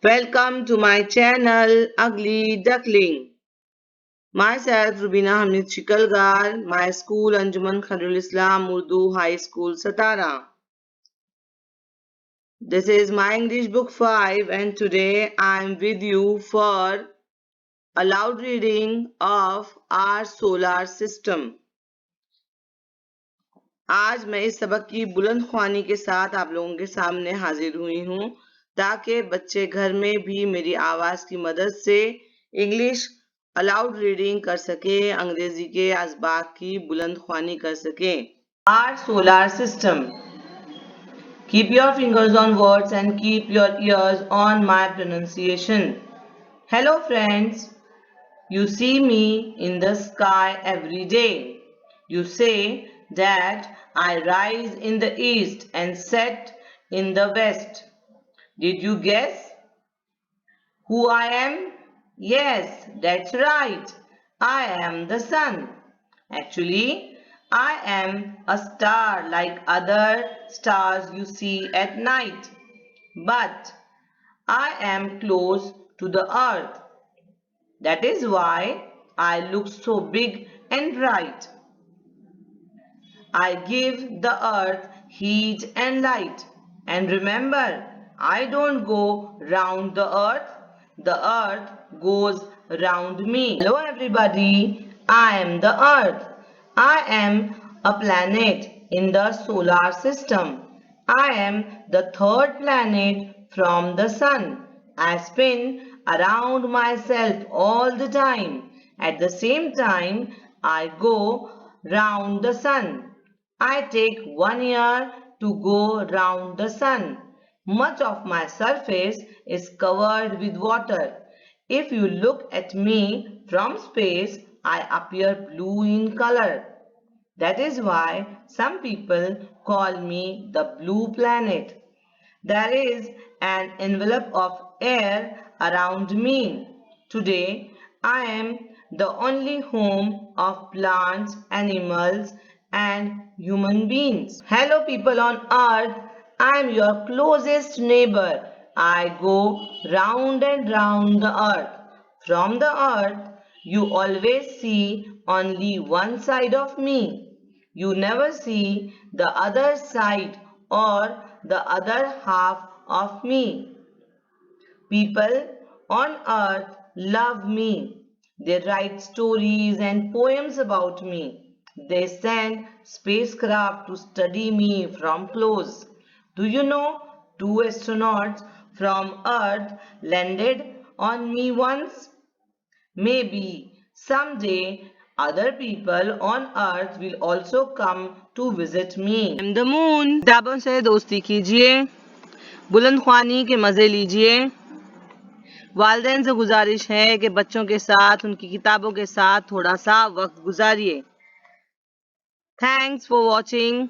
Welcome to my channel Ugly Duckling. Myself Rubina Hamid Shikalgar, my school Anjuman Khairul Islam Urdu High School Satara. This is my English book 5 and today I am with you for a loud reading of our solar system. आज मैं इस सबक की बुलंद ख्वानी के साथ आप लोगों के सामने हाजिर हुई हूँ ताकि बच्चे घर में भी मेरी आवाज की मदद से इंग्लिश अलाउड रीडिंग कर सके, अंग्रेजी के असबाक की बुलंद ख्वानी कर सके। Our solar system. Keep your fingers on words and keep your ears on my pronunciation. Hello friends, you see me in the sky every day. You say that I rise in the east and set in the west. Did you guess who I am? Yes, that's right. I am the sun. Actually, I am a star like other stars you see at night. But I am close to the earth. That is why I look so big and bright. I give the earth heat and light. And remember, I don't go round the earth goes round me. Hello everybody, I am the earth. I am a planet in the solar system. I am the third planet from the sun. I spin around myself all the time. At the same time, I go round the sun. I take 1 year to go round the sun. Much of my surface is covered with water. If you look at me from space, I appear blue in color. That is why some people call me the blue planet. There is an envelope of air around me. Today, I am the only home of plants, animals, and human beings. Hello, people on earth. I am your closest neighbor. I go round and round the earth. From the earth, you always see only one side of me. You never see the other side or the other half of me. People on earth love me. They write stories and poems about me. They send spacecraft to study me from close. Do you know 2 astronauts from Earth landed on me once? Maybe someday other people on earth will also come to visit me. I'm the moon. किताबों से दोस्ती कीजिए, बुलंद ख्वानी के मज़े लीजिए। वालिदैन से गुजारिश है कि बच्चों के साथ उनकी किताबों के साथ थोड़ा सा वक्त गुजारिए। Thanks for watching.